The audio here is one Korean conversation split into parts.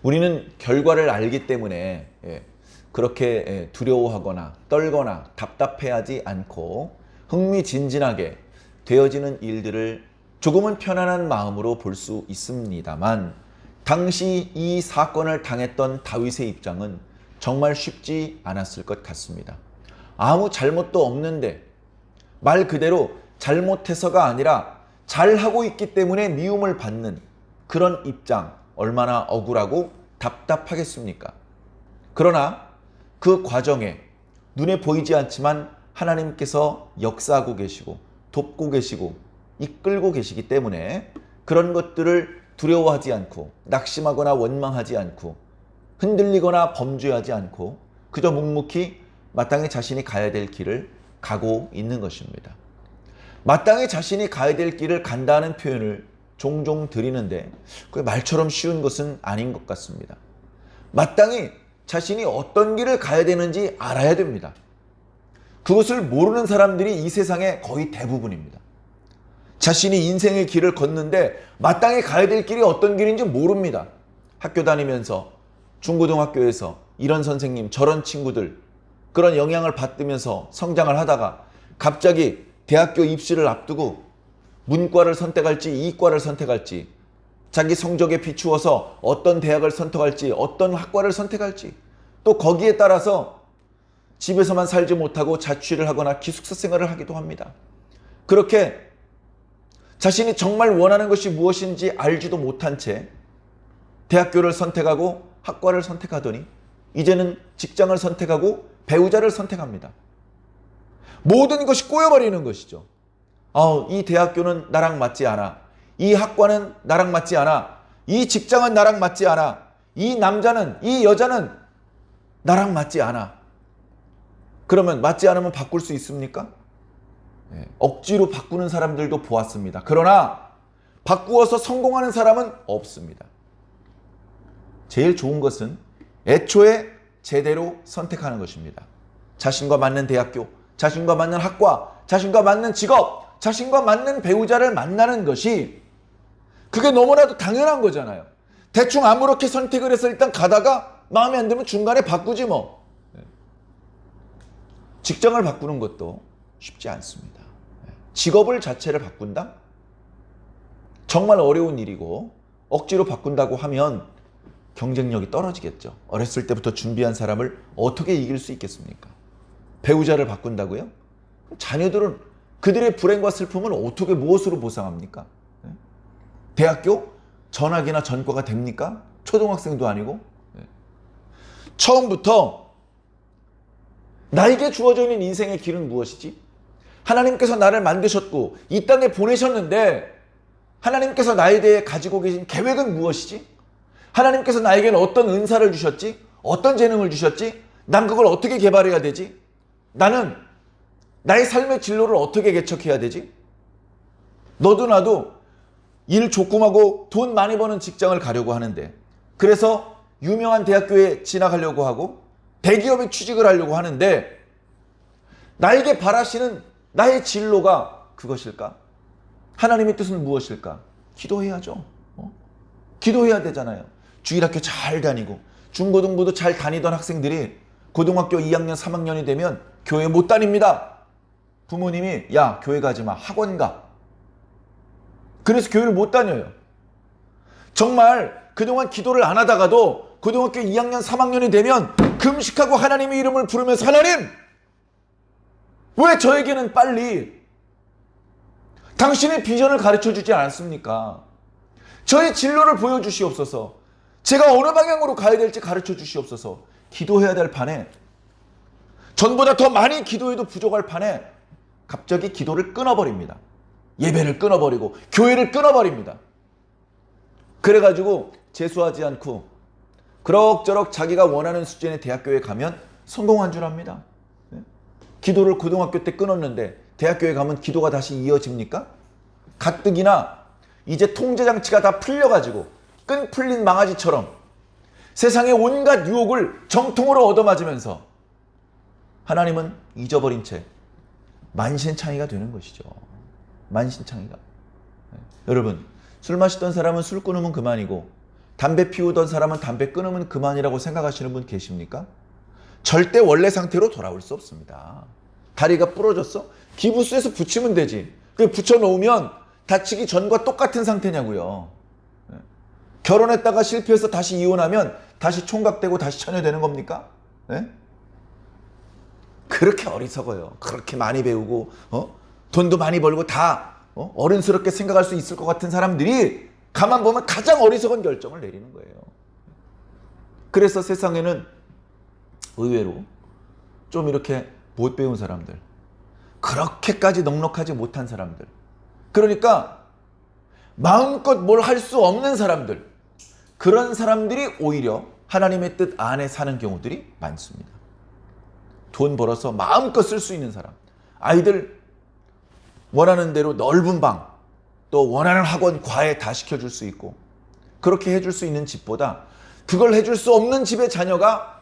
우리는 결과를 알기 때문에 그렇게 두려워하거나 떨거나 답답해하지 않고 흥미진진하게 되어지는 일들을 조금은 편안한 마음으로 볼 수 있습니다만, 당시 이 사건을 당했던 다윗의 입장은 정말 쉽지 않았을 것 같습니다. 아무 잘못도 없는데, 말 그대로 잘못해서가 아니라 잘하고 있기 때문에 미움을 받는 그런 입장, 얼마나 억울하고 답답하겠습니까? 그러나 그 과정에 눈에 보이지 않지만 하나님께서 역사하고 계시고 돕고 계시고 이끌고 계시기 때문에 그런 것들을 두려워하지 않고 낙심하거나 원망하지 않고 흔들리거나 범죄하지 않고 그저 묵묵히 마땅히 자신이 가야 될 길을 가고 있는 것입니다. 마땅히 자신이 가야 될 길을 간다는 표현을 종종 드리는데 그게 말처럼 쉬운 것은 아닌 것 같습니다. 마땅히 자신이 어떤 길을 가야 되는지 알아야 됩니다. 그것을 모르는 사람들이 이 세상에 거의 대부분입니다. 자신이 인생의 길을 걷는데 마땅히 가야 될 길이 어떤 길인지 모릅니다. 학교 다니면서 중고등학교에서 이런 선생님 저런 친구들 그런 영향을 받으면서 성장을 하다가 갑자기 대학교 입시를 앞두고 문과를 선택할지 이과를 선택할지 자기 성적에 비추어서 어떤 대학을 선택할지 어떤 학과를 선택할지 또 거기에 따라서 집에서만 살지 못하고 자취를 하거나 기숙사 생활을 하기도 합니다. 그렇게 자신이 정말 원하는 것이 무엇인지 알지도 못한 채 대학교를 선택하고 학과를 선택하더니 이제는 직장을 선택하고 배우자를 선택합니다. 모든 것이 꼬여버리는 것이죠. 이 대학교는 나랑 맞지 않아. 이 학과는 나랑 맞지 않아. 이 직장은 나랑 맞지 않아. 이 남자는, 이 여자는 나랑 맞지 않아. 그러면 맞지 않으면 바꿀 수 있습니까? 억지로 바꾸는 사람들도 보았습니다. 그러나 바꾸어서 성공하는 사람은 없습니다. 제일 좋은 것은 애초에 제대로 선택하는 것입니다. 자신과 맞는 대학교, 자신과 맞는 학과, 자신과 맞는 직업, 자신과 맞는 배우자를 만나는 것이 그게 너무나도 당연한 거잖아요. 대충 아무렇게 선택을 해서 일단 가다가 마음에 안 들면 중간에 바꾸지 뭐. 직장을 바꾸는 것도 쉽지 않습니다. 직업을 자체를 바꾼다? 정말 어려운 일이고 억지로 바꾼다고 하면 경쟁력이 떨어지겠죠. 어렸을 때부터 준비한 사람을 어떻게 이길 수 있겠습니까? 배우자를 바꾼다고요? 자녀들은 그들의 불행과 슬픔은 어떻게 무엇으로 보상합니까? 대학교? 전학이나 전과가 됩니까? 초등학생도 아니고. 처음부터 나에게 주어져 있는 인생의 길은 무엇이지? 하나님께서 나를 만드셨고 이 땅에 보내셨는데 하나님께서 나에 대해 가지고 계신 계획은 무엇이지? 하나님께서 나에게는 어떤 은사를 주셨지? 어떤 재능을 주셨지? 난 그걸 어떻게 개발해야 되지? 나는 나의 삶의 진로를 어떻게 개척해야 되지? 너도 나도 일 조금하고 돈 많이 버는 직장을 가려고 하는데 그래서 유명한 대학교에 진학하려고 하고 대기업에 취직을 하려고 하는데 나에게 바라시는 나의 진로가 그것일까? 하나님의 뜻은 무엇일까? 기도해야죠. 기도해야 되잖아요. 주일학교 잘 다니고 중고등부도 잘 다니던 학생들이 고등학교 2학년 3학년이 되면 교회 못 다닙니다. 부모님이 야 교회 가지 마 학원 가. 그래서 교회를 못 다녀요. 정말 그동안 기도를 안 하다가도 고등학교 2학년 3학년이 되면 금식하고 하나님의 이름을 부르면서 하나님 왜 저에게는 빨리 당신의 비전을 가르쳐 주지 않았습니까? 저의 진로를 보여주시옵소서. 제가 어느 방향으로 가야 될지 가르쳐 주시옵소서. 기도해야 될 판에 전보다 더 많이 기도해도 부족할 판에 갑자기 기도를 끊어버립니다. 예배를 끊어버리고 교회를 끊어버립니다. 그래가지고 재수하지 않고 그럭저럭 자기가 원하는 수준의 대학교에 가면 성공한 줄 압니다. 기도를 고등학교 때 끊었는데 대학교에 가면 기도가 다시 이어집니까? 가뜩이나 이제 통제장치가 다 풀려가지고 끈 풀린 망아지처럼 세상의 온갖 유혹을 정통으로 얻어맞으면서 하나님은 잊어버린 채 만신창이가 되는 것이죠. 만신창이가. 여러분, 술 마시던 사람은 술 끊으면 그만이고 담배 피우던 사람은 담배 끊으면 그만이라고 생각하시는 분 계십니까? 절대 원래 상태로 돌아올 수 없습니다. 다리가 부러졌어? 기부스에서 붙이면 되지. 그 붙여놓으면 다치기 전과 똑같은 상태냐고요. 결혼했다가 실패해서 다시 이혼하면 다시 총각되고 다시 처녀되는 겁니까? 네? 그렇게 어리석어요. 그렇게 많이 배우고 돈도 많이 벌고 다 어른스럽게 생각할 수 있을 것 같은 사람들이 가만 보면 가장 어리석은 결정을 내리는 거예요. 그래서 세상에는 의외로 좀 이렇게 못 배운 사람들, 그렇게까지 넉넉하지 못한 사람들, 그러니까 마음껏 뭘 할 수 없는 사람들, 그런 사람들이 오히려 하나님의 뜻 안에 사는 경우들이 많습니다. 돈 벌어서 마음껏 쓸 수 있는 사람, 아이들 원하는 대로 넓은 방, 또 원하는 학원, 과외 다 시켜줄 수 있고, 그렇게 해줄 수 있는 집보다 그걸 해줄 수 없는 집의 자녀가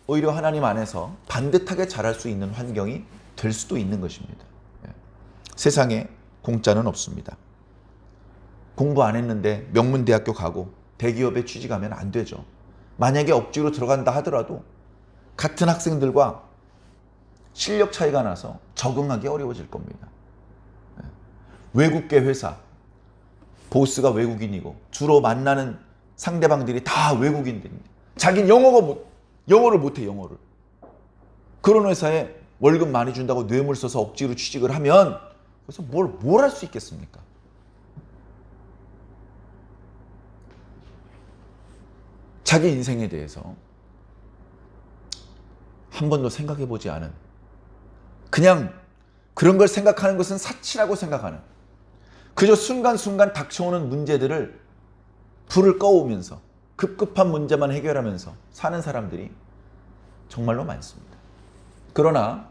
오히려 하나님 안에서 반듯하게 자랄 수 있는 환경이 될 수도 있는 것입니다. 세상에 공짜는 없습니다. 공부 안 했는데 명문대학교 가고 대기업에 취직하면 안 되죠. 만약에 억지로 들어간다 하더라도 같은 학생들과 실력 차이가 나서 적응하기 어려워질 겁니다. 외국계 회사, 보스가 외국인이고 주로 만나는 상대방들이 다 외국인들입니다. 자기는 영어를 못해, 영어를. 그런 회사에 월급 많이 준다고 뇌물 써서 억지로 취직을 하면 그래서 뭘 할 수 있겠습니까? 자기 인생에 대해서 한 번도 생각해 보지 않은, 그냥 그런 걸 생각하는 것은 사치라고 생각하는, 그저 순간순간 닥쳐오는 문제들을 불을 꺼오면서 급급한 문제만 해결하면서 사는 사람들이 정말로 많습니다. 그러나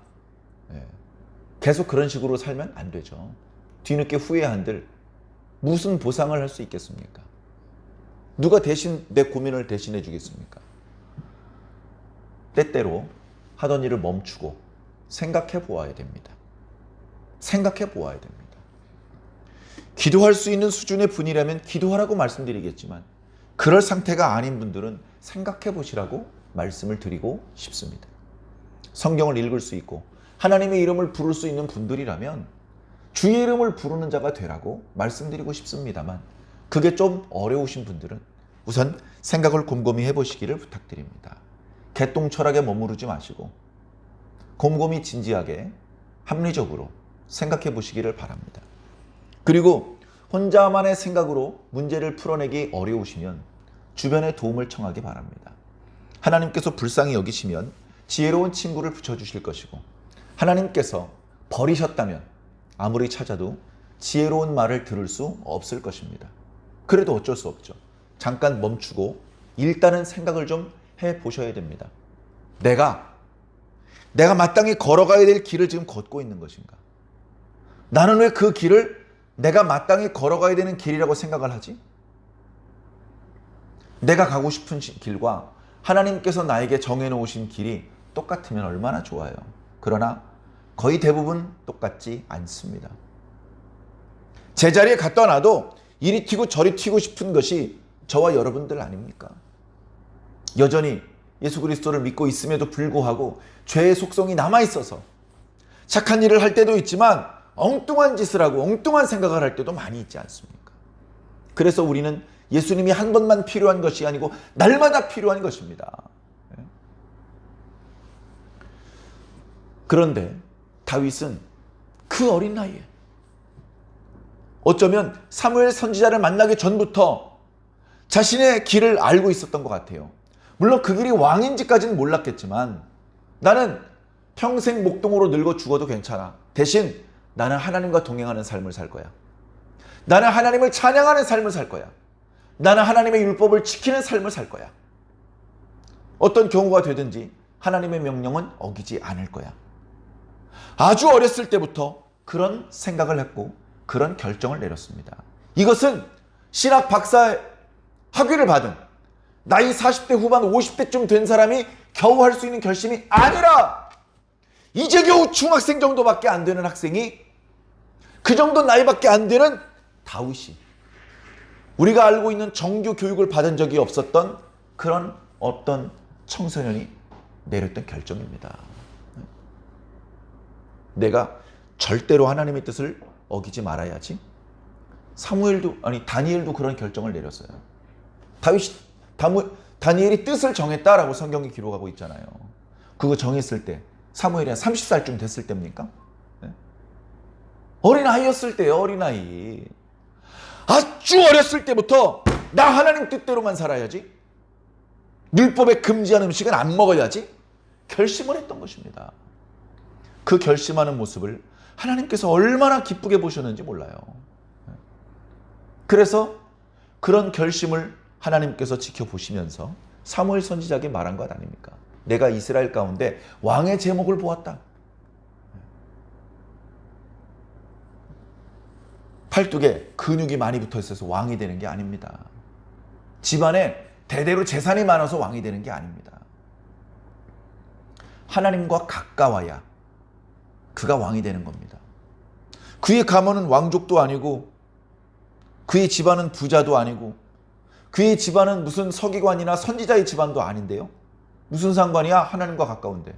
계속 그런 식으로 살면 안 되죠. 뒤늦게 후회한들 무슨 보상을 할 수 있겠습니까? 누가 대신 내 고민을 대신해 주겠습니까? 때때로 하던 일을 멈추고 생각해 보아야 됩니다. 생각해 보아야 됩니다. 기도할 수 있는 수준의 분이라면 기도하라고 말씀드리겠지만 그럴 상태가 아닌 분들은 생각해 보시라고 말씀을 드리고 싶습니다. 성경을 읽을 수 있고 하나님의 이름을 부를 수 있는 분들이라면 주의 이름을 부르는 자가 되라고 말씀드리고 싶습니다만, 그게 좀 어려우신 분들은 우선 생각을 곰곰이 해보시기를 부탁드립니다. 개똥 철학에 머무르지 마시고 곰곰이 진지하게 합리적으로 생각해 보시기를 바랍니다. 그리고 혼자만의 생각으로 문제를 풀어내기 어려우시면 주변의 도움을 청하기 바랍니다. 하나님께서 불쌍히 여기시면 지혜로운 친구를 붙여주실 것이고, 하나님께서 버리셨다면 아무리 찾아도 지혜로운 말을 들을 수 없을 것입니다. 그래도 어쩔 수 없죠. 잠깐 멈추고 일단은 생각을 좀 해보셔야 됩니다. 내가 마땅히 걸어가야 될 길을 지금 걷고 있는 것인가? 나는 왜 그 길을 내가 마땅히 걸어가야 되는 길이라고 생각을 하지? 내가 가고 싶은 길과 하나님께서 나에게 정해놓으신 길이 똑같으면 얼마나 좋아요. 그러나 거의 대부분 똑같지 않습니다. 제자리에 갖다 놔도 이리 튀고 저리 튀고 싶은 것이 저와 여러분들 아닙니까? 여전히 예수 그리스도를 믿고 있음에도 불구하고 죄의 속성이 남아있어서 착한 일을 할 때도 있지만 엉뚱한 짓을 하고 엉뚱한 생각을 할 때도 많이 있지 않습니까? 그래서 우리는 예수님이 한 번만 필요한 것이 아니고 날마다 필요한 것입니다. 그런데 다윗은 그 어린 나이에, 어쩌면 사무엘 선지자를 만나기 전부터 자신의 길을 알고 있었던 것 같아요. 물론 그 길이 왕인지까지는 몰랐겠지만, 나는 평생 목동으로 늙어 죽어도 괜찮아. 대신 나는 하나님과 동행하는 삶을 살 거야. 나는 하나님을 찬양하는 삶을 살 거야. 나는 하나님의 율법을 지키는 삶을 살 거야. 어떤 경우가 되든지 하나님의 명령은 어기지 않을 거야. 아주 어렸을 때부터 그런 생각을 했고 그런 결정을 내렸습니다. 이것은 신학 박사 학위를 받은 나이 40대 후반 50대쯤 된 사람이 겨우 할 수 있는 결심이 아니라, 이제 겨우 중학생 정도밖에 안 되는 학생이, 그 정도 나이밖에 안 되는 다윗이 우리가 알고 있는 정규 교육을 받은 적이 없었던 그런 어떤 청소년이 내렸던 결정입니다. 내가 절대로 하나님의 뜻을 어기지 말아야지. 다니엘도 그런 결정을 내렸어요. 다니엘이 뜻을 정했다라고 성경이 기록하고 있잖아요. 그거 정했을 때 사무엘이 한 30살쯤 됐을 때입니까? 어린아이였을 때요. 어린아이. 아주 어렸을 때부터 나 하나님 뜻대로만 살아야지. 율법에 금지한 음식은 안 먹어야지. 결심을 했던 것입니다. 그 결심하는 모습을 하나님께서 얼마나 기쁘게 보셨는지 몰라요. 그래서 그런 결심을 하나님께서 지켜보시면서 사무엘 선지자에게 말한 것 아닙니까? 내가 이스라엘 가운데 왕의 제목을 보았다. 팔뚝에 근육이 많이 붙어 있어서 왕이 되는 게 아닙니다. 집안에 대대로 재산이 많아서 왕이 되는 게 아닙니다. 하나님과 가까워야 그가 왕이 되는 겁니다. 그의 가문은 왕족도 아니고 그의 집안은 부자도 아니고 그의 집안은 무슨 서기관이나 선지자의 집안도 아닌데요. 무슨 상관이야? 하나님과 가까운데.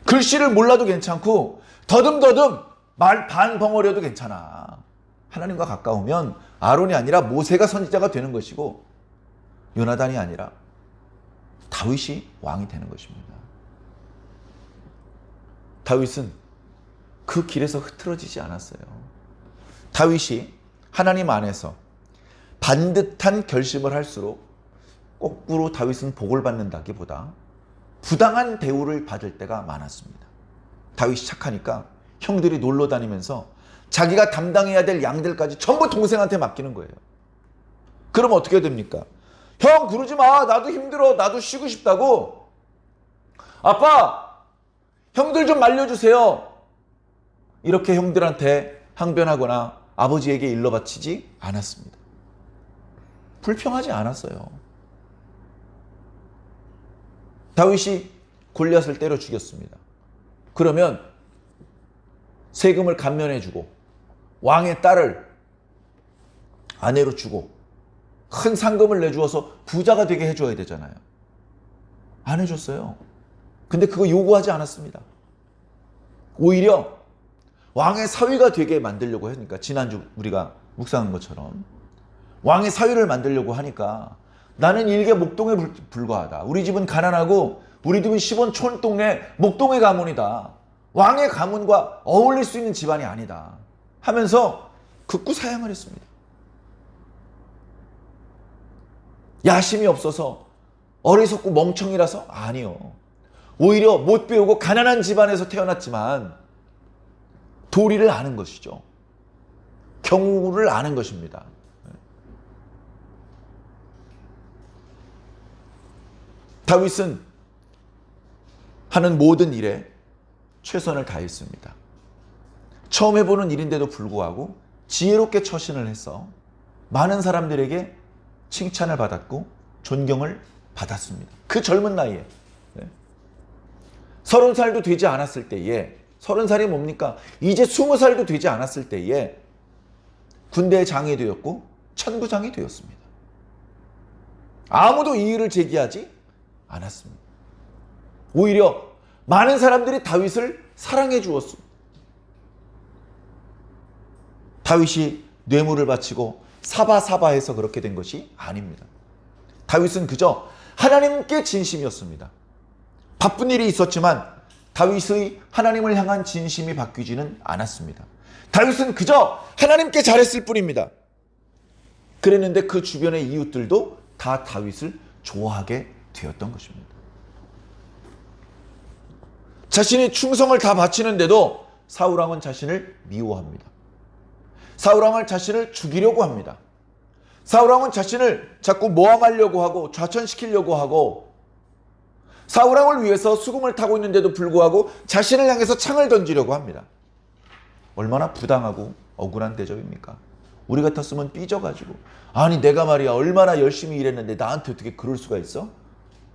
글씨를 몰라도 괜찮고 더듬더듬 말 반벙어려도 괜찮아. 하나님과 가까우면 아론이 아니라 모세가 선지자가 되는 것이고 요나단이 아니라 다윗이 왕이 되는 것입니다. 다윗은 그 길에서 흐트러지지 않았어요. 다윗이 하나님 안에서 반듯한 결심을 할수록 거꾸로 다윗은 복을 받는다기보다 부당한 대우를 받을 때가 많았습니다. 다윗이 착하니까 형들이 놀러 다니면서 자기가 담당해야 될 양들까지 전부 동생한테 맡기는 거예요. 그럼 어떻게 됩니까? 형 그러지 마. 나도 힘들어. 나도 쉬고 싶다고. 아빠 형들 좀 말려주세요. 이렇게 형들한테 항변하거나 아버지에게 일러 바치지 않았습니다. 불평하지 않았어요. 다윗이 골리앗을 때려 죽였습니다. 그러면 세금을 감면해주고 왕의 딸을 아내로 주고 큰 상금을 내주어서 부자가 되게 해줘야 되잖아요. 안 해줬어요. 근데 그거 요구하지 않았습니다. 오히려 왕의 사위가 되게 만들려고 하니까, 지난주 우리가 묵상한 것처럼 왕의 사위를 만들려고 하니까 나는 일개 목동에 불과하다. 우리 집은 가난하고 우리 집은 시본 촌동네 목동의 가문이다. 왕의 가문과 어울릴 수 있는 집안이 아니다 하면서 극구 사양을 했습니다. 야심이 없어서 어리석고 멍청이라서? 아니요. 오히려 못 배우고 가난한 집안에서 태어났지만 도리를 아는 것이죠. 경우를 아는 것입니다. 다윗은 하는 모든 일에 최선을 다했습니다. 처음 해보는 일인데도 불구하고 지혜롭게 처신을 해서 많은 사람들에게 칭찬을 받았고 존경을 받았습니다. 그 젊은 나이에 30살도 되지 않았을 때에, 30살이 뭡니까? 이제 20살도 되지 않았을 때에 군대의 장이 되었고 천부장이 되었습니다. 아무도 이의를 제기하지 않았습니다. 오히려 많은 사람들이 다윗을 사랑해 주었습니다. 다윗이 뇌물을 바치고 사바사바해서 그렇게 된 것이 아닙니다. 다윗은 그저 하나님께 진심이었습니다. 바쁜 일이 있었지만 다윗의 하나님을 향한 진심이 바뀌지는 않았습니다. 다윗은 그저 하나님께 잘했을 뿐입니다. 그랬는데 그 주변의 이웃들도 다 다윗을 좋아하게 되었던 것입니다. 자신이 충성을 다 바치는데도 사울왕은 자신을 미워합니다. 사울왕은 자신을 죽이려고 합니다. 사울왕은 자신을 자꾸 모함하려고 하고 좌천시키려고 하고, 사울왕을 위해서 수금을 타고 있는데도 불구하고 자신을 향해서 창을 던지려고 합니다. 얼마나 부당하고 억울한 대접입니까? 우리 같았으면 삐져가지고, 아니 내가 말이야 얼마나 열심히 일했는데 나한테 어떻게 그럴 수가 있어?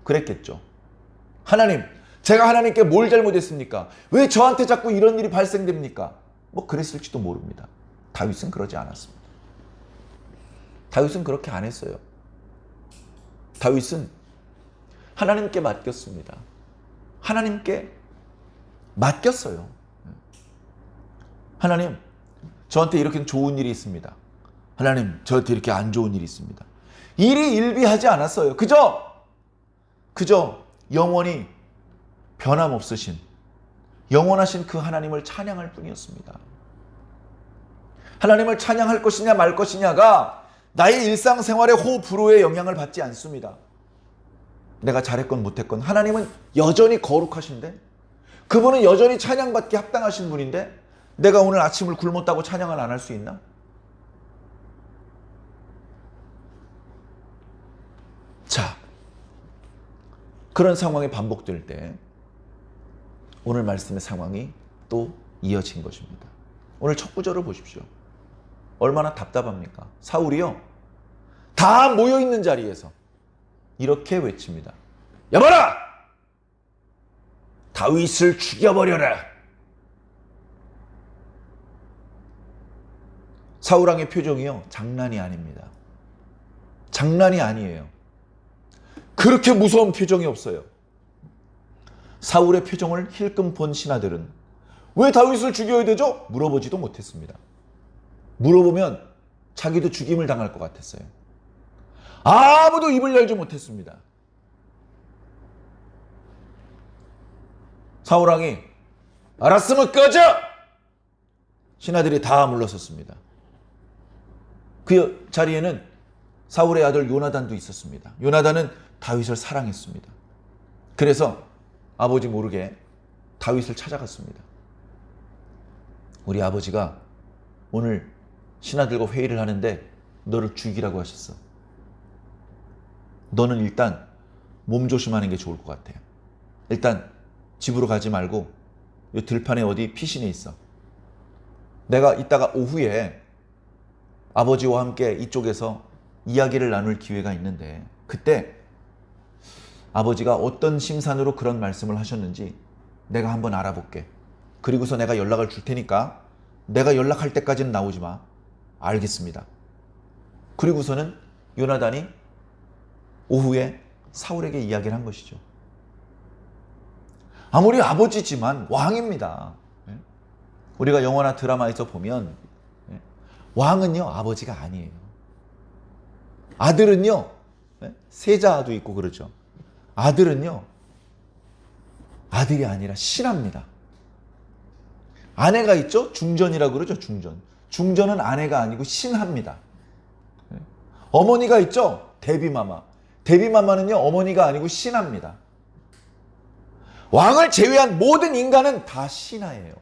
그랬겠죠. 하나님, 제가 하나님께 뭘 잘못했습니까? 왜 저한테 자꾸 이런 일이 발생됩니까? 뭐 그랬을지도 모릅니다. 다윗은 그러지 않았습니다. 다윗은 그렇게 안 했어요. 다윗은 하나님께 맡겼습니다. 하나님께 맡겼어요. 하나님, 저한테 이렇게 좋은 일이 있습니다. 하나님, 저한테 이렇게 안 좋은 일이 있습니다. 일이 일비하지 않았어요. 그저 영원히 변함없으신, 영원하신 그 하나님을 찬양할 뿐이었습니다. 하나님을 찬양할 것이냐 말 것이냐가 나의 일상생활의 호불호에 영향을 받지 않습니다. 내가 잘했건 못했건 하나님은 여전히 거룩하신데, 그분은 여전히 찬양받기 합당하신 분인데 내가 오늘 아침을 굶었다고 찬양을 안 할 수 있나? 자, 그런 상황이 반복될 때 오늘 말씀의 상황이 또 이어진 것입니다. 오늘 첫 구절을 보십시오. 얼마나 답답합니까? 사울이요, 다 모여있는 자리에서 이렇게 외칩니다. 여봐라! 다윗을 죽여버려라! 사울왕의 표정이요, 장난이 아닙니다. 장난이 아니에요. 그렇게 무서운 표정이 없어요. 사울의 표정을 힐끔 본 신하들은 왜 다윗을 죽여야 되죠? 물어보지도 못했습니다. 물어보면 자기도 죽임을 당할 것 같았어요. 아무도 입을 열지 못했습니다. 사울왕이 알았으면 꺼져! 신하들이 다 물러섰습니다. 그 자리에는 사울의 아들 요나단도 있었습니다. 요나단은 다윗을 사랑했습니다. 그래서 아버지 모르게 다윗을 찾아갔습니다. 우리 아버지가 오늘 신하들과 회의를 하는데 너를 죽이라고 하셨어. 너는 일단 몸 조심하는 게 좋을 것 같아요. 일단 집으로 가지 말고 이 들판에 어디 피신해 있어. 내가 이따가 오후에 아버지와 함께 이쪽에서 이야기를 나눌 기회가 있는데 그때 아버지가 어떤 심산으로 그런 말씀을 하셨는지 내가 한번 알아볼게. 그리고서 내가 연락을 줄 테니까 내가 연락할 때까지는 나오지 마. 알겠습니다. 그리고서는 요나단이 오후에 사울에게 이야기를 한 것이죠. 아무리 아버지지만 왕입니다. 우리가 영화나 드라마에서 보면 왕은요, 아버지가 아니에요. 아들은요, 세자도 있고 그러죠. 아들은요, 아들이 아니라 신하입니다. 아내가 있죠? 중전이라고 그러죠. 중전은 아내가 아니고 신하입니다. 어머니가 있죠? 데뷔마마는요, 어머니가 아니고 신하입니다. 왕을 제외한 모든 인간은 다 신하예요.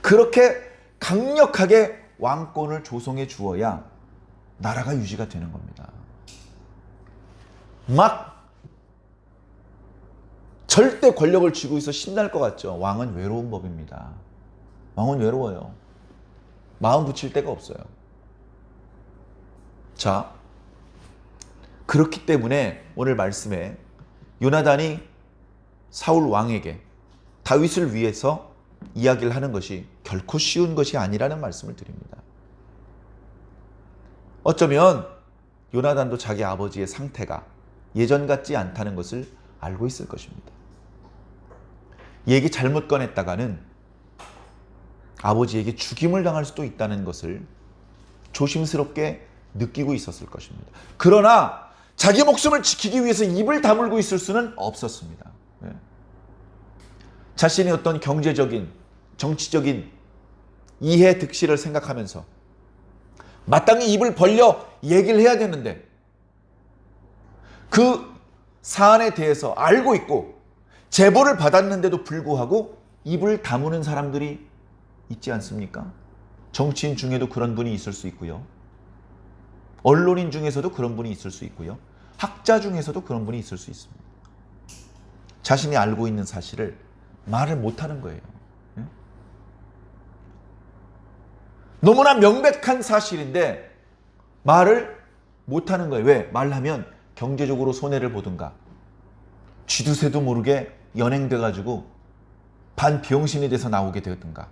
그렇게 강력하게 왕권을 조성해 주어야 나라가 유지가 되는 겁니다. 막 절대 권력을 쥐고 있어 신날 것 같죠? 왕은 외로운 법입니다. 왕은 외로워요. 마음 붙일 데가 없어요. 자, 그렇기 때문에 오늘 말씀에 요나단이 사울 왕에게 다윗을 위해서 이야기를 하는 것이 결코 쉬운 것이 아니라는 말씀을 드립니다. 어쩌면 요나단도 자기 아버지의 상태가 예전 같지 않다는 것을 알고 있을 것입니다. 얘기 잘못 꺼냈다가는 아버지에게 죽임을 당할 수도 있다는 것을 조심스럽게 느끼고 있었을 것입니다. 그러나 자기 목숨을 지키기 위해서 입을 다물고 있을 수는 없었습니다. 자신의 어떤 경제적인, 정치적인 이해 득실을 생각하면서 마땅히 입을 벌려 얘기를 해야 되는데 그 사안에 대해서 알고 있고 제보를 받았는데도 불구하고 입을 다무는 사람들이 있지 않습니까? 정치인 중에도 그런 분이 있을 수 있고요. 언론인 중에서도 그런 분이 있을 수 있고요. 학자 중에서도 그런 분이 있을 수 있습니다. 자신이 알고 있는 사실을 말을 못하는 거예요. 너무나 명백한 사실인데 말을 못하는 거예요. 왜? 말하면 경제적으로 손해를 보든가 쥐두새도 모르게 연행돼가지고 반병신이 돼서 나오게 되든가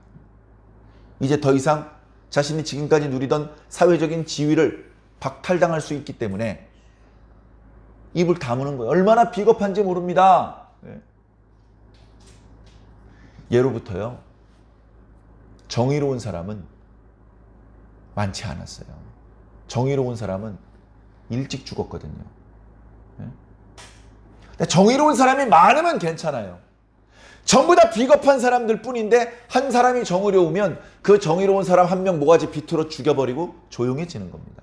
이제 더 이상 자신이 지금까지 누리던 사회적인 지위를 박탈당할 수 있기 때문에 입을 다무는 거예요. 얼마나 비겁한지 모릅니다. 예로부터요, 정의로운 사람은 많지 않았어요. 정의로운 사람은 일찍 죽었거든요. 근데 정의로운 사람이 많으면 괜찮아요. 전부 다 비겁한 사람들 뿐인데 한 사람이 정의로우면 그 정의로운 사람 한 명 모가지 비틀어 죽여버리고 조용해지는 겁니다.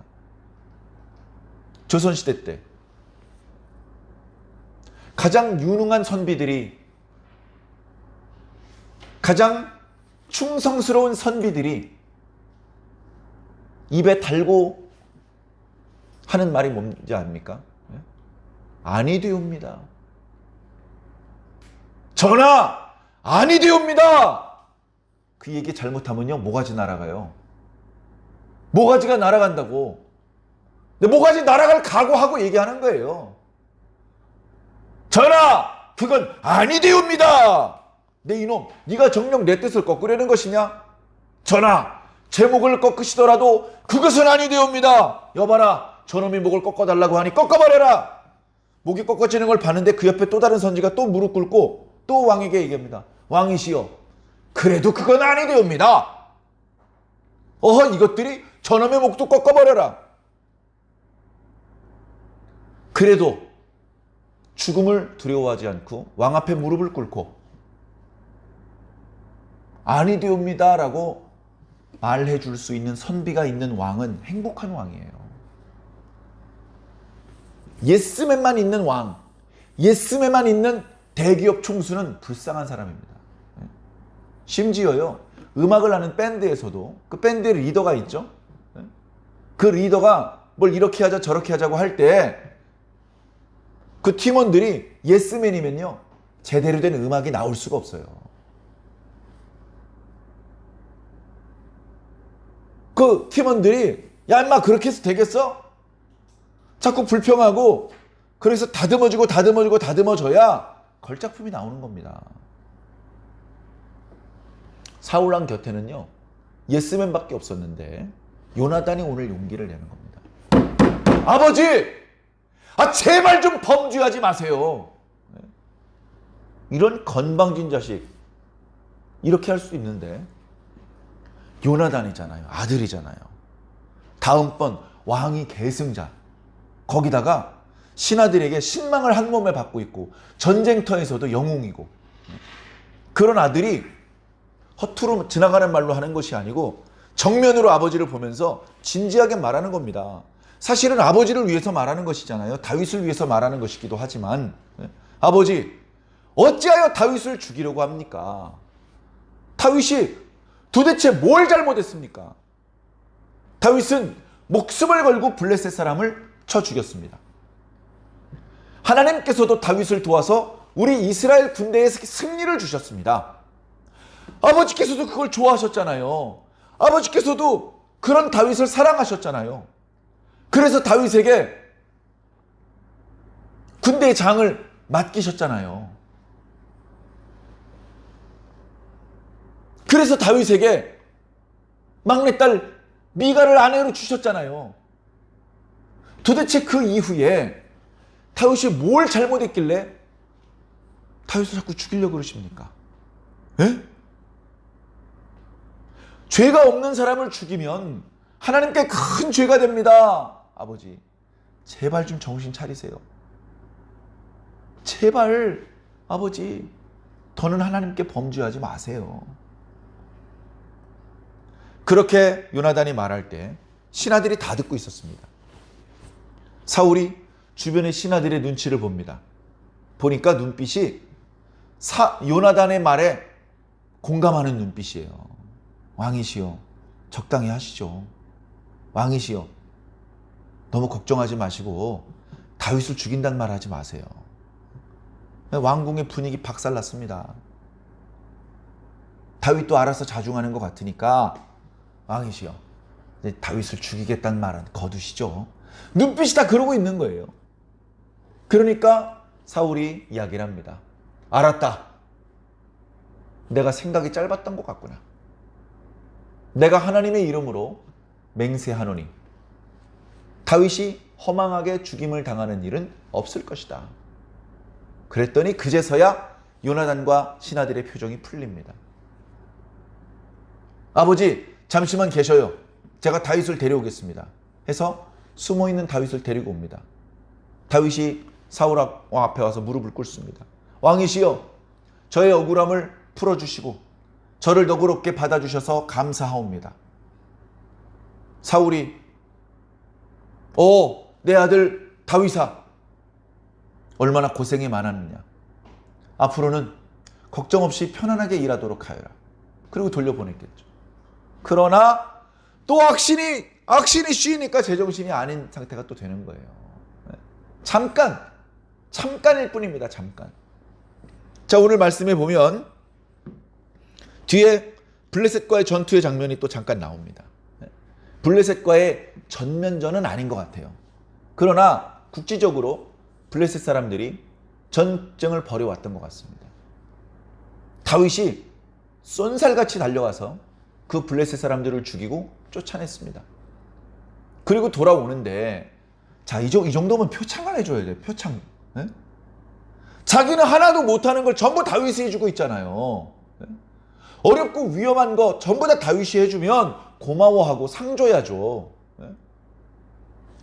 조선시대 때 가장 유능한 선비들이, 가장 충성스러운 선비들이 입에 달고 하는 말이 뭔지 아닙니까? 아니되옵니다. 전하! 아니되옵니다! 그 얘기 잘못하면요, 모가지 날아가요. 모가지가 날아간다고. 근데 모가지 날아갈 각오하고 얘기하는 거예요. 전하! 그건 아니되옵니다! 내 이놈, 네가 정녕 내 뜻을 꺾으려는 것이냐? 전하! 제 목을 꺾으시더라도 그것은 아니되옵니다! 여봐라, 저놈이 목을 꺾어달라고 하니 꺾어버려라! 목이 꺾어지는 걸 봤는데 그 옆에 또 다른 선지가 또 무릎 꿇고 또 왕에게 얘기합니다. 왕이시여, 그래도 그건 아니되옵니다. 어허, 이것들이 저놈의 목도 꺾어버려라. 그래도 죽음을 두려워하지 않고 왕 앞에 무릎을 꿇고 아니되옵니다 라고 말해줄 수 있는 선비가 있는 왕은 행복한 왕이에요. 예스맨만 있는 왕, 예스맨만 있는 대기업 총수는 불쌍한 사람입니다. 심지어요, 음악을 하는 밴드에서도 그 밴드의 리더가 있죠. 그 리더가 뭘 이렇게 하자 저렇게 하자고 할 때 그 팀원들이 예스맨이면요, 제대로 된 음악이 나올 수가 없어요. 그 팀원들이 야 인마 그렇게 해서 되겠어? 자꾸 불평하고 그래서 다듬어줘야 걸작품이 나오는 겁니다. 사울왕 곁에는요, 예스맨밖에 없었는데 요나단이 오늘 용기를 내는 겁니다. 아버지! 제발 좀 범죄하지 마세요. 이런 건방진 자식 이렇게 할 수 있는데 요나단이잖아요. 아들이잖아요. 다음번 왕이 계승자, 거기다가 신하들에게 신망을 한 몸에 받고 있고 전쟁터에서도 영웅이고, 그런 아들이 허투루 지나가는 말로 하는 것이 아니고 정면으로 아버지를 보면서 진지하게 말하는 겁니다. 사실은 아버지를 위해서 말하는 것이잖아요. 다윗을 위해서 말하는 것이기도 하지만, 아버지, 어찌하여 다윗을 죽이려고 합니까? 다윗이 도대체 뭘 잘못했습니까? 다윗은 목숨을 걸고 블레셋 사람을 쳐 죽였습니다. 하나님께서도 다윗을 도와서 우리 이스라엘 군대에 승리를 주셨습니다. 아버지께서도 그걸 좋아하셨잖아요. 아버지께서도 그런 다윗을 사랑하셨잖아요. 그래서 다윗에게 군대의 장을 맡기셨잖아요. 그래서 다윗에게 막내딸 미가를 아내로 주셨잖아요. 도대체 그 이후에 다윗이 뭘 잘못했길래 다윗을 자꾸 죽이려고 그러십니까? 에? 죄가 없는 사람을 죽이면 하나님께 큰 죄가 됩니다. 아버지, 제발 좀 정신 차리세요. 제발 아버지, 더는 하나님께 범죄하지 마세요. 그렇게 요나단이 말할 때 신하들이 다 듣고 있었습니다. 사울이 주변의 신하들의 눈치를 봅니다. 보니까 눈빛이 요나단의 말에 공감하는 눈빛이에요. 왕이시여, 적당히 하시죠. 왕이시여, 너무 걱정하지 마시고 다윗을 죽인다는 말 하지 마세요. 왕궁의 분위기 박살났습니다. 다윗도 알아서 자중하는 것 같으니까 왕이시여, 다윗을 죽이겠다는 말은 거두시죠. 눈빛이 다 그러고 있는 거예요. 그러니까 사울이 이야기를 합니다. 알았다. 내가 생각이 짧았던 것 같구나. 내가 하나님의 이름으로 맹세하노니 다윗이 허망하게 죽임을 당하는 일은 없을 것이다. 그랬더니 그제서야 요나단과 신하들의 표정이 풀립니다. 아버지, 잠시만 계셔요. 제가 다윗을 데려오겠습니다. 해서 숨어있는 다윗을 데리고 옵니다. 다윗이 사울 왕 앞에 와서 무릎을 꿇습니다. 왕이시여, 저의 억울함을 풀어주시고 저를 너그럽게 받아주셔서 감사하옵니다. 사울이 내 아들 다윗아, 얼마나 고생이 많았느냐. 앞으로는 걱정 없이 편안하게 일하도록 하여라. 그리고 돌려보냈겠죠. 그러나 또 악신이 쉬니까 제정신이 아닌 상태가 또 되는 거예요. 잠깐일 뿐입니다. 잠깐. 자, 오늘 말씀에 보면 뒤에 블레셋과의 전투의 장면이 또 잠깐 나옵니다. 블레셋과의 전면전은 아닌 것 같아요. 그러나 국지적으로 블레셋 사람들이 전쟁을 벌여왔던 것 같습니다. 다윗이 쏜살같이 달려와서 그 블레셋 사람들을 죽이고 쫓아냈습니다. 그리고 돌아오는데, 자, 이 정도면 표창을 해줘야 돼요. 표창. 네? 자기는 하나도 못하는 걸 전부 다윗이 해주고 있잖아요. 네? 어렵고 위험한 거 전부 다 다윗이 해주면 고마워하고 상 줘야죠. 네?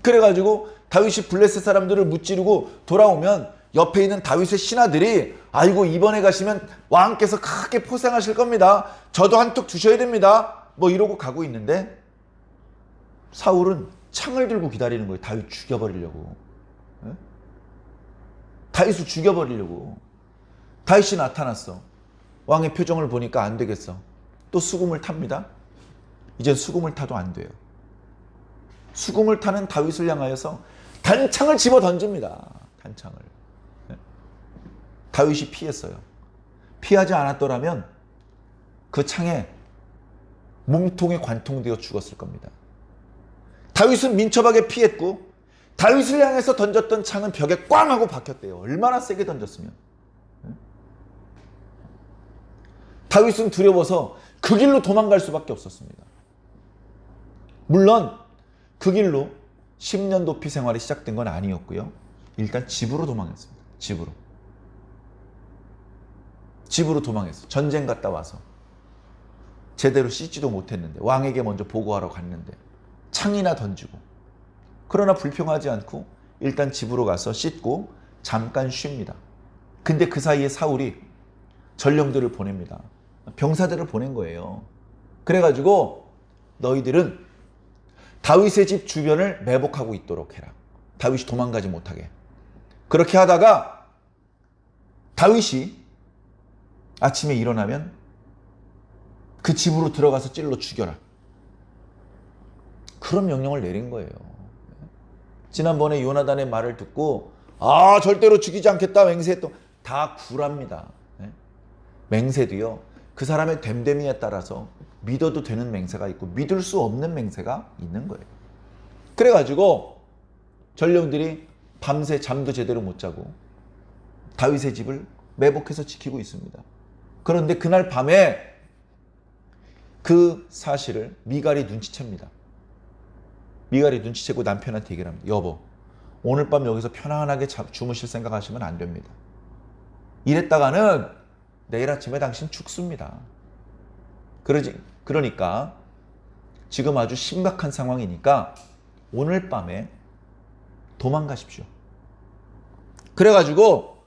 그래가지고 다윗이 블레셋 사람들을 무찌르고 돌아오면 옆에 있는 다윗의 신하들이 아이고, 이번에 가시면 왕께서 크게 포상하실 겁니다. 저도 한턱 주셔야 됩니다. 뭐 이러고 가고 있는데 사울은 창을 들고 기다리는 거예요. 다윗 죽여버리려고. 네? 다윗을 죽여버리려고. 다윗이 나타났어. 왕의 표정을 보니까 안 되겠어. 또 수금을 탑니다. 이젠 수금을 타도 안 돼요. 수금을 타는 다윗을 향하여서 단창을 집어 던집니다. 단창을. 네? 다윗이 피했어요. 피하지 않았더라면 그 창에 몸통에 관통되어 죽었을 겁니다. 다윗은 민첩하게 피했고 다윗을 향해서 던졌던 창은 벽에 꽝 하고 박혔대요. 얼마나 세게 던졌으면. 다윗은 두려워서 그 길로 도망갈 수밖에 없었습니다. 물론 그 길로 10년 도피 생활이 시작된 건 아니었고요. 일단 집으로 도망했습니다. 집으로 도망했어요. 전쟁 갔다 와서 제대로 씻지도 못했는데 왕에게 먼저 보고하러 갔는데 창이나 던지고. 그러나 불평하지 않고 일단 집으로 가서 씻고 잠깐 쉽니다. 근데 그 사이에 사울이 전령들을 보냅니다. 병사들을 보낸 거예요. 그래가지고 너희들은 다윗의 집 주변을 매복하고 있도록 해라. 다윗이 도망가지 못하게. 그렇게 하다가 다윗이 아침에 일어나면 그 집으로 들어가서 찔러 죽여라. 그런 명령을 내린 거예요. 지난번에 요나단의 말을 듣고 절대로 죽이지 않겠다 맹세했던, 다 구랍니다. 맹세도요, 그 사람의 됨됨이에 따라서 믿어도 되는 맹세가 있고 믿을 수 없는 맹세가 있는 거예요. 그래가지고 전령들이 밤새 잠도 제대로 못 자고 다윗의 집을 매복해서 지키고 있습니다. 그런데 그날 밤에 그 사실을 미갈이 눈치챕니다. 미갈이 눈치채고 남편한테 얘기를 합니다. 여보, 오늘 밤 여기서 편안하게 주무실 생각하시면 안 됩니다. 이랬다가는 내일 아침에 당신 죽습니다. 그러니까 지금 아주 심각한 상황이니까 오늘 밤에 도망가십시오. 그래가지고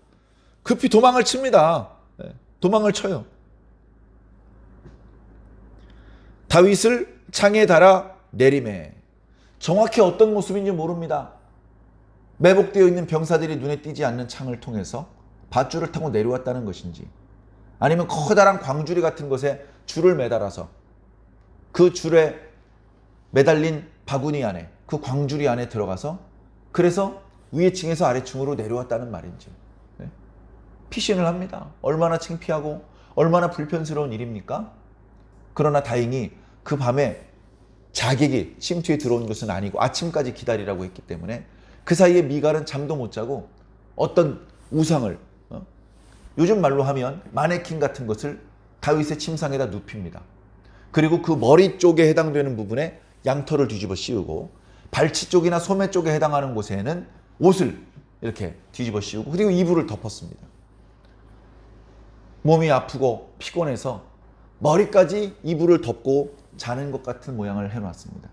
급히 도망을 칩니다. 도망을 쳐요. 다윗을 창에 달아 내리매. 정확히 어떤 모습인지 모릅니다. 매복되어 있는 병사들이 눈에 띄지 않는 창을 통해서 밧줄을 타고 내려왔다는 것인지, 아니면 커다란 광주리 같은 것에 줄을 매달아서 그 줄에 매달린 바구니 안에, 그 광주리 안에 들어가서 그래서 위의 층에서 아래층으로 내려왔다는 말인지 피신을 합니다. 얼마나 창피하고 얼마나 불편스러운 일입니까? 그러나 다행히 그 밤에 자객이 침투에 들어온 것은 아니고 아침까지 기다리라고 했기 때문에 그 사이에 미갈은 잠도 못 자고 어떤 우상을, 요즘 말로 하면 마네킹 같은 것을 다윗의 침상에다 눕힙니다. 그리고 그 머리 쪽에 해당되는 부분에 양털을 뒤집어 씌우고 발치 쪽이나 소매 쪽에 해당하는 곳에는 옷을 이렇게 뒤집어 씌우고 그리고 이불을 덮었습니다. 몸이 아프고 피곤해서 머리까지 이불을 덮고 자는 것 같은 모양을 해놨습니다.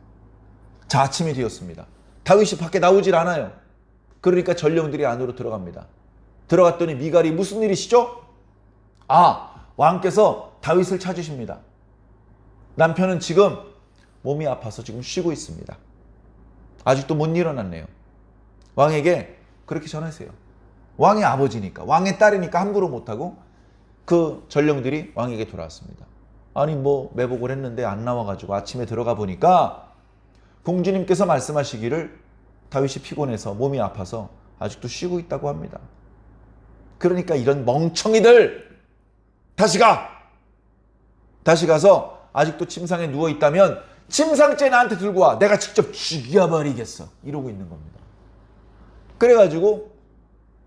자, 아침이 되었습니다. 다윗이 밖에 나오질 않아요. 그러니까 전령들이 안으로 들어갑니다. 들어갔더니 미갈이 무슨 일이시죠? 아, 왕께서 다윗을 찾으십니다. 남편은 지금 몸이 아파서 지금 쉬고 있습니다. 아직도 못 일어났네요. 왕에게 그렇게 전하세요. 왕의 아버지니까, 왕의 딸이니까 함부로 못하고 그 전령들이 왕에게 돌아왔습니다. 아니 뭐 매복을 했는데 안 나와가지고 아침에 들어가 보니까 공주님께서 말씀하시기를 다윗이 피곤해서 몸이 아파서 아직도 쉬고 있다고 합니다. 그러니까 이런 멍청이들 다시 가서 아직도 침상에 누워있다면 침상째 나한테 들고 와. 내가 직접 죽여버리겠어. 이러고 있는 겁니다. 그래가지고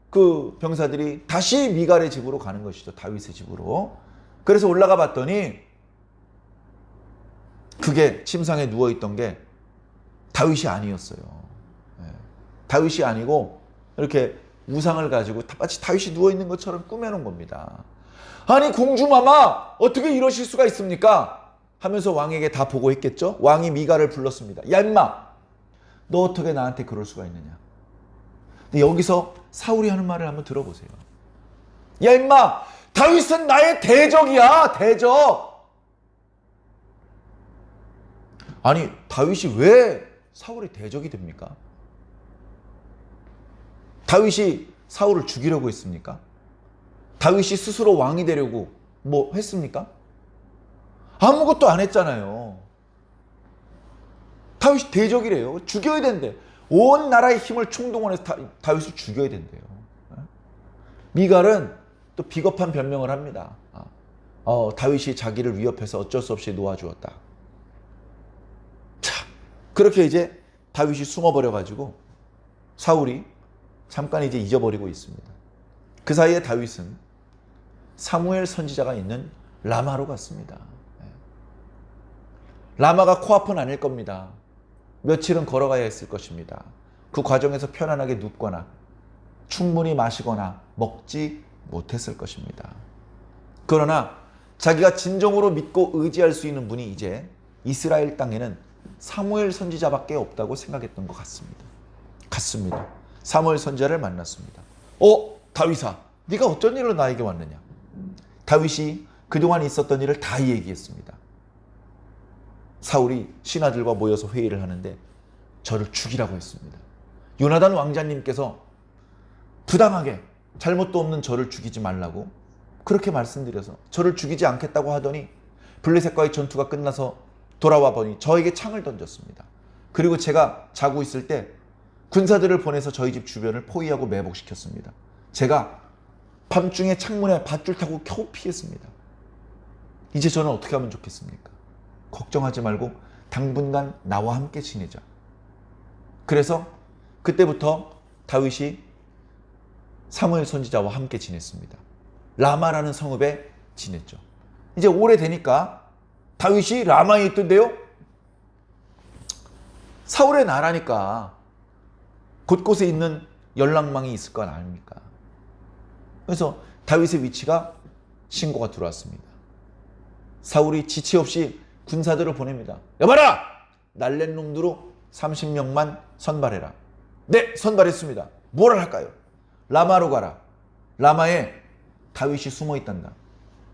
그 병사들이 다시 미갈의 집으로 가는 것이죠. 다윗의 집으로. 그래서 올라가 봤더니 그게 침상에 누워있던 게 다윗이 아니었어요. 다윗이 아니고 이렇게 우상을 가지고 마치 다윗이 누워있는 것처럼 꾸며놓은 겁니다. 아니 공주마마 어떻게 이러실 수가 있습니까? 하면서 왕에게 다 보고했겠죠. 왕이 미갈을 불렀습니다. 야 임마 너 어떻게 나한테 그럴 수가 있느냐. 근데 여기서 사울이 하는 말을 한번 들어보세요. 야 임마 다윗은 나의 대적이야. 대적. 아니 다윗이 왜 사울의 대적이 됩니까? 다윗이 사울을 죽이려고 했습니까? 다윗이 스스로 왕이 되려고 뭐 했습니까? 아무것도 안 했잖아요. 다윗이 대적이래요. 죽여야 된대. 온 나라의 힘을 총동원해서 다윗을 죽여야 된대요. 미갈은 또 비겁한 변명을 합니다. 다윗이 자기를 위협해서 어쩔 수 없이 놓아주었다. 자, 그렇게 이제 다윗이 숨어버려가지고 사울이 잠깐 이제 잊어버리고 있습니다. 그 사이에 다윗은 사무엘 선지자가 있는 라마로 갔습니다. 라마가 코앞은 아닐 겁니다. 며칠은 걸어가야 했을 것입니다. 그 과정에서 편안하게 눕거나 충분히 마시거나 먹지 못했을 것입니다. 그러나 자기가 진정으로 믿고 의지할 수 있는 분이 이제 이스라엘 땅에는 사무엘 선지자밖에 없다고 생각했던 것 같습니다. 사무엘 선지자를 만났습니다. 다윗아, 네가 어쩐 일로 나에게 왔느냐? 다윗이 그동안 있었던 일을 다 얘기했습니다. 사울이 신하들과 모여서 회의를 하는데 저를 죽이라고 했습니다. 요나단 왕자님께서 부당하게 잘못도 없는 저를 죽이지 말라고 그렇게 말씀드려서 저를 죽이지 않겠다고 하더니 블레셋과의 전투가 끝나서 돌아와 보니 저에게 창을 던졌습니다. 그리고 제가 자고 있을 때 군사들을 보내서 저희 집 주변을 포위하고 매복시켰습니다. 제가 밤중에 창문에 밧줄 타고 겨우 피했습니다. 이제 저는 어떻게 하면 좋겠습니까? 걱정하지 말고 당분간 나와 함께 지내자. 그래서 그때부터 다윗이 사무엘 선지자와 함께 지냈습니다. 라마라는 성읍에 지냈죠. 이제 오래되니까 다윗이 라마에 있던데요. 사울의 나라니까 곳곳에 있는 연락망이 있을 건 아닙니까? 그래서 다윗의 위치가 신고가 들어왔습니다. 사울이 지체 없이 군사들을 보냅니다. 여봐라! 날랜 놈들로 30명만 선발해라. 네, 선발했습니다. 뭐를 할까요? 라마로 가라. 라마에 다윗이 숨어 있단다.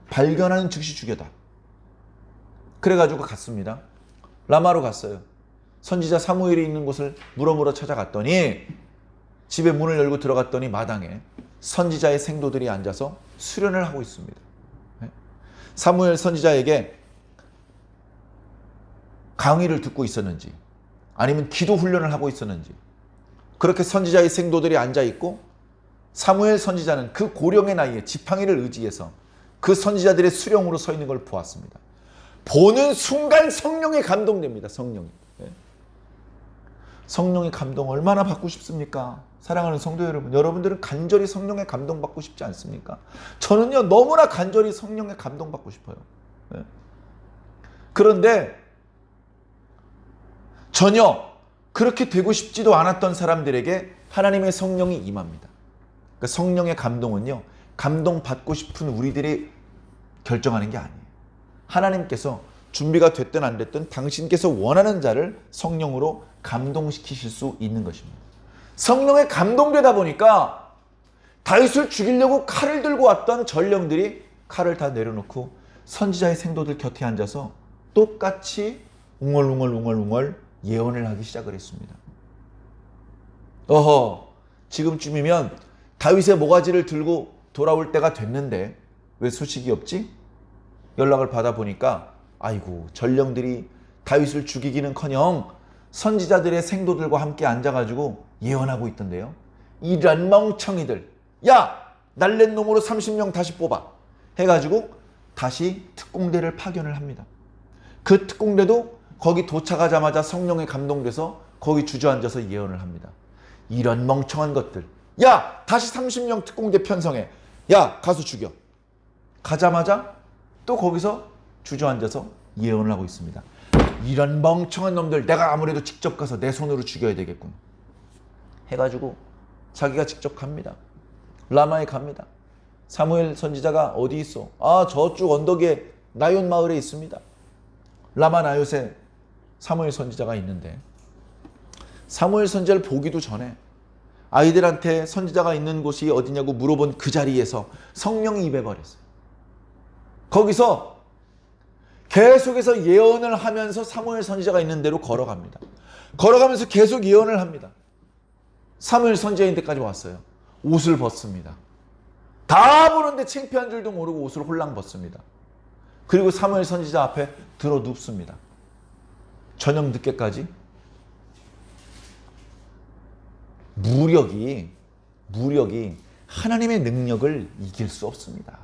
발견하는 즉시 죽여다. 그래가지고 갔습니다. 라마로 갔어요. 선지자 사무엘이 있는 곳을 물어물어 찾아갔더니 집에 문을 열고 들어갔더니 마당에 선지자의 생도들이 앉아서 수련을 하고 있습니다. 사무엘 선지자에게 강의를 듣고 있었는지 아니면 기도 훈련을 하고 있었는지 그렇게 선지자의 생도들이 앉아있고 사무엘 선지자는 그 고령의 나이에 지팡이를 의지해서 그 선지자들의 수령으로 서 있는 걸 보았습니다. 보는 순간 성령에 감동됩니다. 성령의 감동 얼마나 받고 싶습니까? 사랑하는 성도 여러분, 여러분들은 간절히 성령의 감동 받고 싶지 않습니까? 저는요 너무나 간절히 성령의 감동 받고 싶어요. 그런데 전혀 그렇게 되고 싶지도 않았던 사람들에게 하나님의 성령이 임합니다. 그러니까 성령의 감동은요, 감동받고 싶은 우리들이 결정하는 게 아니에요. 하나님께서 준비가 됐든 안 됐든 당신께서 원하는 자를 성령으로 감동시키실 수 있는 것입니다. 성령에 감동되다 보니까 다윗을 죽이려고 칼을 들고 왔던 전령들이 칼을 다 내려놓고 선지자의 생도들 곁에 앉아서 똑같이 웅얼웅얼 예언을 하기 시작을 했습니다. 지금쯤이면 다윗의 모가지를 들고 돌아올 때가 됐는데 왜 소식이 없지? 연락을 받아보니까 아이고, 전령들이 다윗을 죽이기는커녕 선지자들의 생도들과 함께 앉아가지고 예언하고 있던데요. 이런 멍청이들, 야, 날랜 놈으로 30명 다시 뽑아 해가지고 다시 특공대를 파견을 합니다. 그 특공대도 거기 도착하자마자 성령에 감동돼서 거기 주저앉아서 예언을 합니다. 이런 멍청한 것들, 야, 다시 30명 특공대 편성해, 야, 가서 죽여. 가자마자 또 거기서 주저앉아서 예언을 하고 있습니다. 이런 멍청한 놈들, 내가 아무래도 직접 가서 내 손으로 죽여야 되겠군 해가지고 자기가 직접 갑니다. 라마에 갑니다. 사무엘 선지자가 어디 있어? 저쪽 언덕 위에 나옳 마을에 있습니다. 라마 나옳에 사무엘 선지자가 있는데, 사무엘 선지자를 보기도 전에 아이들한테 선지자가 있는 곳이 어디냐고 물어본 그 자리에서 성령이 임해버렸어요. 거기서 계속해서 예언을 하면서 사무엘 선지자가 있는 대로 걸어갑니다. 걸어가면서 계속 예언을 합니다. 사무엘 선지자인 데까지 왔어요. 옷을 벗습니다. 다 보는데 창피한 줄도 모르고 옷을 홀랑 벗습니다. 그리고 사무엘 선지자 앞에 들어 눕습니다. 저녁 늦게까지. 무력이 하나님의 능력을 이길 수 없습니다.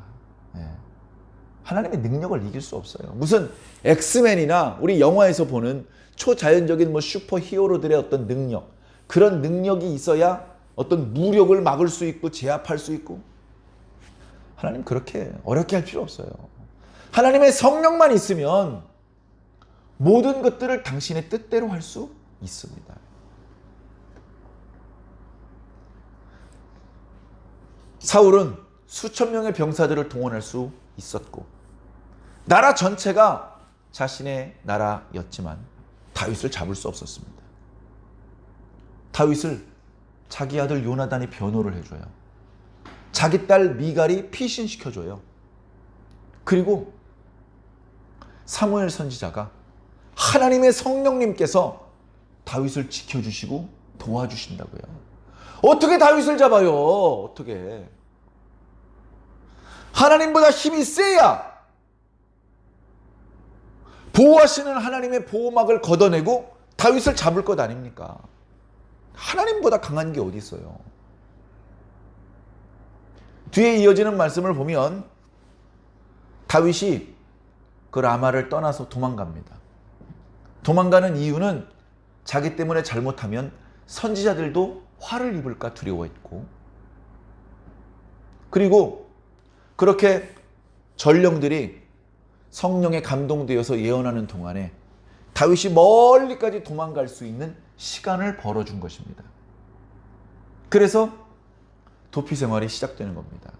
하나님의 능력을 이길 수 없어요. 무슨 엑스맨이나 우리 영화에서 보는 초자연적인 슈퍼 히어로들의 어떤 능력, 그런 능력이 있어야 어떤 무력을 막을 수 있고 제압할 수 있고, 하나님 그렇게 어렵게 할 필요 없어요. 하나님의 성령만 있으면 모든 것들을 당신의 뜻대로 할 수 있습니다. 사울은 수천 명의 병사들을 동원할 수 있었고 나라 전체가 자신의 나라였지만 다윗을 잡을 수 없었습니다. 다윗을 자기 아들 요나단이 변호를 해줘요. 자기 딸 미갈이 피신시켜줘요. 그리고 사무엘 선지자가 하나님의 성령님께서 다윗을 지켜주시고 도와주신다고요. 어떻게 다윗을 잡아요? 어떻게? 하나님보다 힘이 세야 보호하시는 하나님의 보호막을 걷어내고 다윗을 잡을 것 아닙니까? 하나님보다 강한 게 어디 있어요? 뒤에 이어지는 말씀을 보면 다윗이 그 라마를 떠나서 도망갑니다. 도망가는 이유는 자기 때문에 잘못하면 선지자들도 화를 입을까 두려워했고, 그리고 그렇게 전령들이 성령에 감동되어서 예언하는 동안에 다윗이 멀리까지 도망갈 수 있는 시간을 벌어준 것입니다. 그래서 도피 생활이 시작되는 겁니다.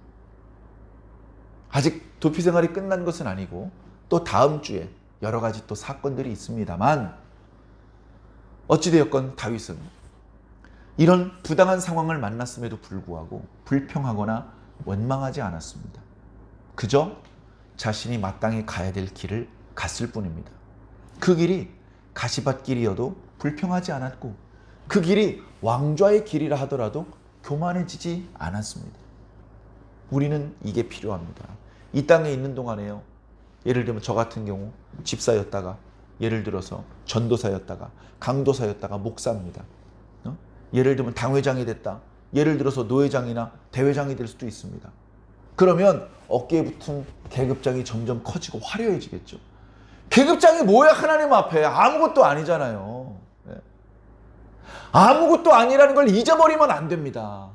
아직 도피 생활이 끝난 것은 아니고 또 다음 주에 여러 가지 또 사건들이 있습니다만, 어찌되었건 다윗은 이런 부당한 상황을 만났음에도 불구하고 불평하거나 원망하지 않았습니다. 그저 자신이 마땅히 가야 될 길을 갔을 뿐입니다. 그 길이 가시밭길이어도 불평하지 않았고, 그 길이 왕좌의 길이라 하더라도 교만해지지 않았습니다. 우리는 이게 필요합니다. 이 땅에 있는 동안에요, 예를 들면 저 같은 경우 집사였다가, 예를 들어서 전도사였다가, 강도사였다가 목사입니다. 예를 들면 당회장이 됐다, 예를 들어서 노회장이나 대회장이 될 수도 있습니다. 그러면 어깨에 붙은 계급장이 점점 커지고 화려해지겠죠. 계급장이 뭐야? 하나님 앞에 아무것도 아니잖아요. 아무것도 아니라는 걸 잊어버리면 안 됩니다.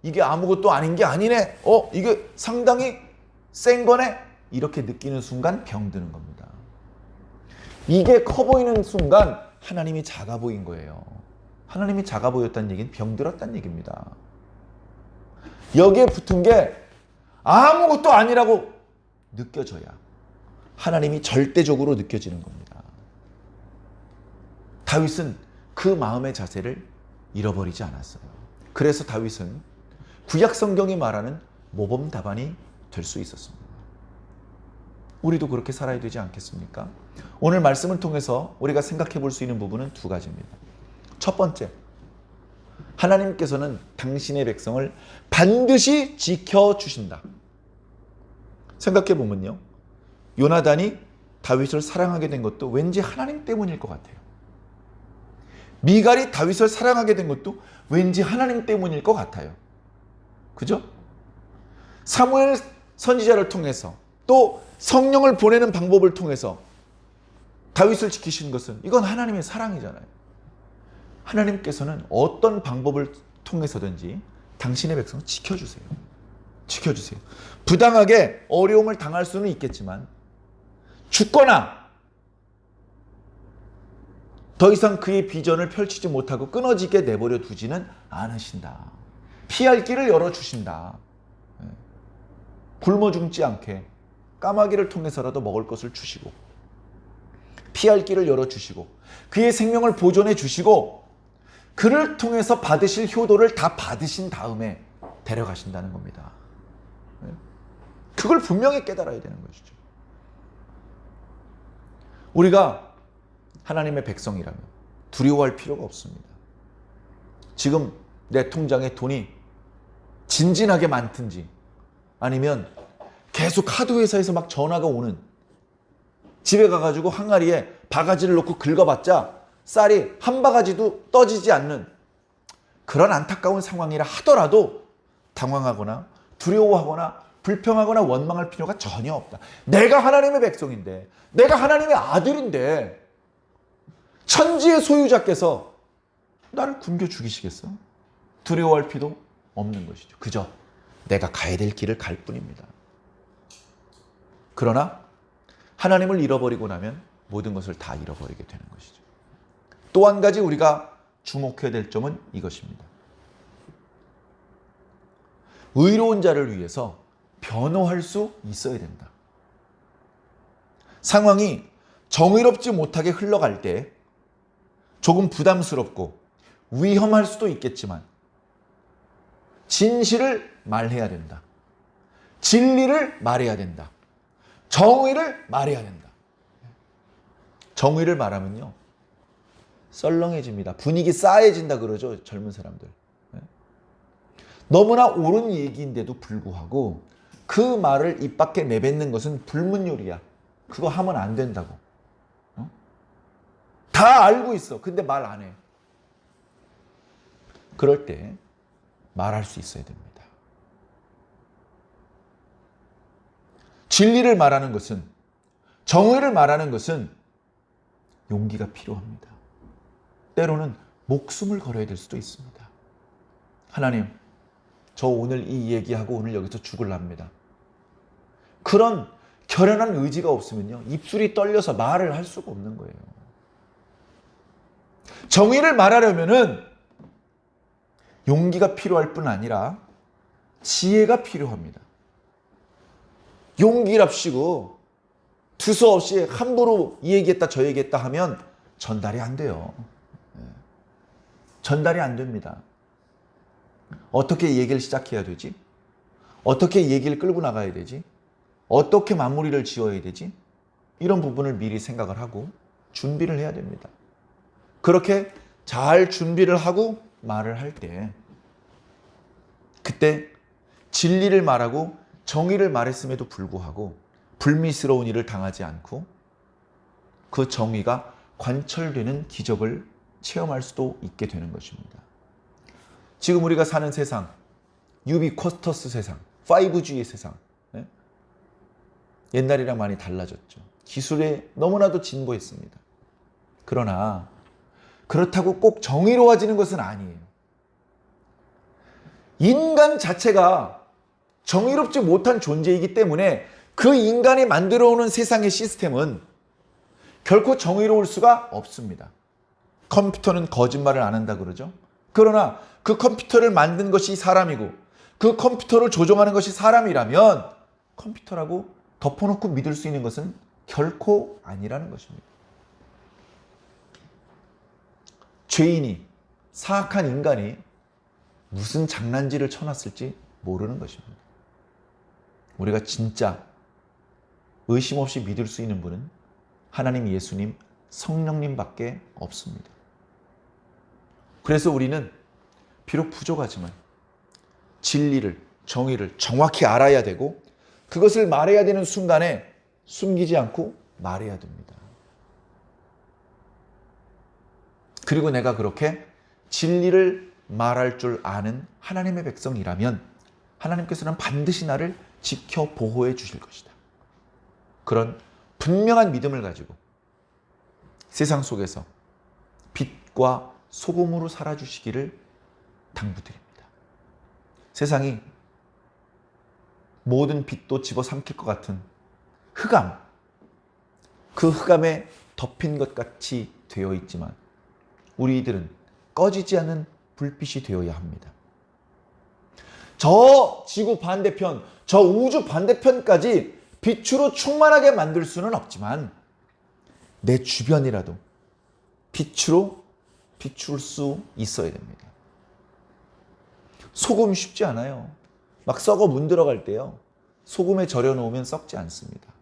이게 아무것도 아닌 게 아니네. 이게 상당히 센 거네. 이렇게 느끼는 순간 병드는 겁니다. 이게 커 보이는 순간 하나님이 작아 보인 거예요. 하나님이 작아 보였다는 얘기는 병들었다는 얘기입니다. 여기에 붙은 게 아무것도 아니라고 느껴져야 하나님이 절대적으로 느껴지는 겁니다. 다윗은 그 마음의 자세를 잃어버리지 않았어요. 그래서 다윗은 구약 성경이 말하는 모범 답안이 될 수 있었습니다. 우리도 그렇게 살아야 되지 않겠습니까? 오늘 말씀을 통해서 우리가 생각해 볼 수 있는 부분은 두 가지입니다. 첫 번째, 하나님께서는 당신의 백성을 반드시 지켜주신다. 생각해 보면요, 요나단이 다윗을 사랑하게 된 것도 왠지 하나님 때문일 것 같아요. 미갈이 다윗을 사랑하게 된 것도 왠지 하나님 때문일 것 같아요. 그죠? 사무엘 선지자를 통해서 또 성령을 보내는 방법을 통해서 다윗을 지키신 것은 이건 하나님의 사랑이잖아요. 하나님께서는 어떤 방법을 통해서든지 당신의 백성을 지켜주세요. 지켜주세요. 부당하게 어려움을 당할 수는 있겠지만 죽거나 더 이상 그의 비전을 펼치지 못하고 끊어지게 내버려 두지는 않으신다. 피할 길을 열어주신다. 굶어 죽지 않게 까마귀를 통해서라도 먹을 것을 주시고 피할 길을 열어주시고 그의 생명을 보존해 주시고 그를 통해서 받으실 효도를 다 받으신 다음에 데려가신다는 겁니다. 그걸 분명히 깨달아야 되는 것이죠. 우리가 하나님의 백성이라면 두려워할 필요가 없습니다. 지금 내 통장에 돈이 진진하게 많든지 아니면 계속 카드회사에서 막 전화가 오는, 집에 가가지고 항아리에 바가지를 놓고 긁어봤자 쌀이 한 바가지도 떠지지 않는 그런 안타까운 상황이라 하더라도 당황하거나 두려워하거나 불평하거나 원망할 필요가 전혀 없다. 내가 하나님의 백성인데, 내가 하나님의 아들인데 천지의 소유자께서 나를 굶겨 죽이시겠어? 두려워할 필요도 없는 것이죠. 그저 내가 가야 될 길을 갈 뿐입니다. 그러나 하나님을 잃어버리고 나면 모든 것을 다 잃어버리게 되는 것이죠. 또 한 가지 우리가 주목해야 될 점은 이것입니다. 의로운 자를 위해서 변호할 수 있어야 된다. 상황이 정의롭지 못하게 흘러갈 때 조금 부담스럽고 위험할 수도 있겠지만 진실을 말해야 된다. 진리를 말해야 된다. 정의를 말해야 된다. 정의를 말하면요, 썰렁해집니다. 분위기 싸해진다 그러죠, 젊은 사람들. 너무나 옳은 얘기인데도 불구하고 그 말을 입 밖에 내뱉는 것은 불문율이야. 그거 하면 안 된다고. 다 알고 있어. 근데 말 안 해. 그럴 때 말할 수 있어야 됩니다. 진리를 말하는 것은, 정의를 말하는 것은 용기가 필요합니다. 때로는 목숨을 걸어야 될 수도 있습니다. 하나님, 저 오늘 이 얘기하고 오늘 여기서 죽을랍니다. 그런 결연한 의지가 없으면요, 입술이 떨려서 말을 할 수가 없는 거예요. 정의를 말하려면은 용기가 필요할 뿐 아니라 지혜가 필요합니다. 용기랍시고 두서없이 함부로 이 얘기했다 저 얘기했다 하면 전달이 안 돼요. 전달이 안 됩니다. 어떻게 얘기를 시작해야 되지? 어떻게 얘기를 끌고 나가야 되지? 어떻게 마무리를 지어야 되지? 이런 부분을 미리 생각을 하고 준비를 해야 됩니다. 그렇게 잘 준비를 하고 말을 할 때, 그때 진리를 말하고 정의를 말했음에도 불구하고 불미스러운 일을 당하지 않고 그 정의가 관철되는 기적을 체험할 수도 있게 되는 것입니다. 지금 우리가 사는 세상, 유비쿼스터스 세상, 5G의 세상, 옛날이랑 많이 달라졌죠. 기술에 너무나도 진보했습니다. 그러나 그렇다고 꼭 정의로워지는 것은 아니에요. 인간 자체가 정의롭지 못한 존재이기 때문에 그 인간이 만들어 오는 세상의 시스템은 결코 정의로울 수가 없습니다. 컴퓨터는 거짓말을 안 한다 그러죠. 그러나 그 컴퓨터를 만든 것이 사람이고 그 컴퓨터를 조종하는 것이 사람이라면 컴퓨터라고 덮어놓고 믿을 수 있는 것은 결코 아니라는 것입니다. 죄인이, 사악한 인간이 무슨 장난질을 쳐놨을지 모르는 것입니다. 우리가 진짜 의심 없이 믿을 수 있는 분은 하나님, 예수님, 성령님밖에 없습니다. 그래서 우리는 비록 부족하지만 진리를, 정의를 정확히 알아야 되고 그것을 말해야 되는 순간에 숨기지 않고 말해야 됩니다. 그리고 내가 그렇게 진리를 말할 줄 아는 하나님의 백성이라면 하나님께서는 반드시 나를 지켜 보호해 주실 것이다. 그런 분명한 믿음을 가지고 세상 속에서 빛과 소금으로 살아주시기를 당부드립니다. 세상이 모든 빛도 집어삼킬 것 같은 흑암, 그 흑암에 덮인 것 같이 되어 있지만 우리들은 꺼지지 않는 불빛이 되어야 합니다. 저 지구 반대편, 저 우주 반대편까지 빛으로 충만하게 만들 수는 없지만 내 주변이라도 빛으로 비출 수 있어야 됩니다. 소금 쉽지 않아요. 막 썩어 문들어갈 때요. 소금에 절여 놓으면 썩지 않습니다.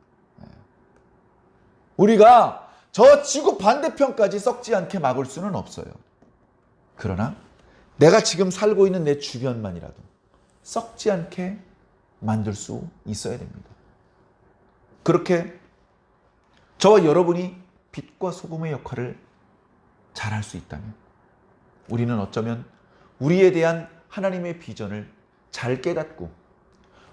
우리가 저 지구 반대편까지 썩지 않게 막을 수는 없어요. 그러나 내가 지금 살고 있는 내 주변만이라도 썩지 않게 만들 수 있어야 됩니다. 그렇게 저와 여러분이 빛과 소금의 역할을 잘할 수 있다면 우리는 어쩌면 우리에 대한 하나님의 비전을 잘 깨닫고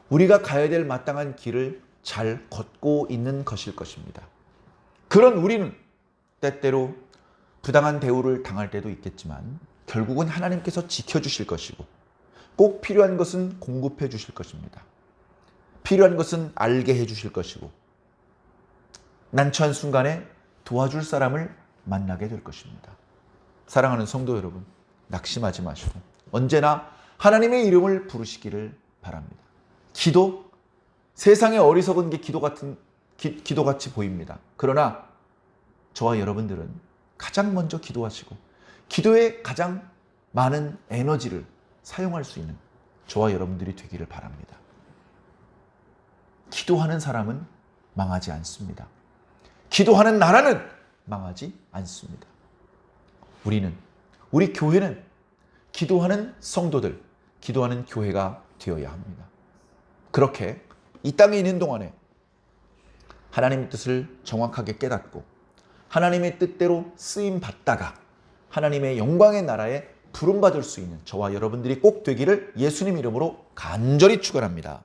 우리가 가야 될 마땅한 길을 잘 걷고 있는 것일 것입니다. 그런 우리는 때때로 부당한 대우를 당할 때도 있겠지만 결국은 하나님께서 지켜주실 것이고 꼭 필요한 것은 공급해 주실 것입니다. 필요한 것은 알게 해 주실 것이고 난처한 순간에 도와줄 사람을 만나게 될 것입니다. 사랑하는 성도 여러분, 낙심하지 마시고 언제나 하나님의 이름을 부르시기를 바랍니다. 기도, 세상의 어리석은 게 기도같이 보입니다. 그러나 저와 여러분들은 가장 먼저 기도하시고 기도에 가장 많은 에너지를 사용할 수 있는 저와 여러분들이 되기를 바랍니다. 기도하는 사람은 망하지 않습니다. 기도하는 나라는 망하지 않습니다. 우리 교회는 기도하는 성도들, 기도하는 교회가 되어야 합니다. 그렇게 이 땅에 있는 동안에 하나님의 뜻을 정확하게 깨닫고 하나님의 뜻대로 쓰임 받다가 하나님의 영광의 나라에 부름받을 수 있는 저와 여러분들이 꼭 되기를 예수님 이름으로 간절히 축원합니다.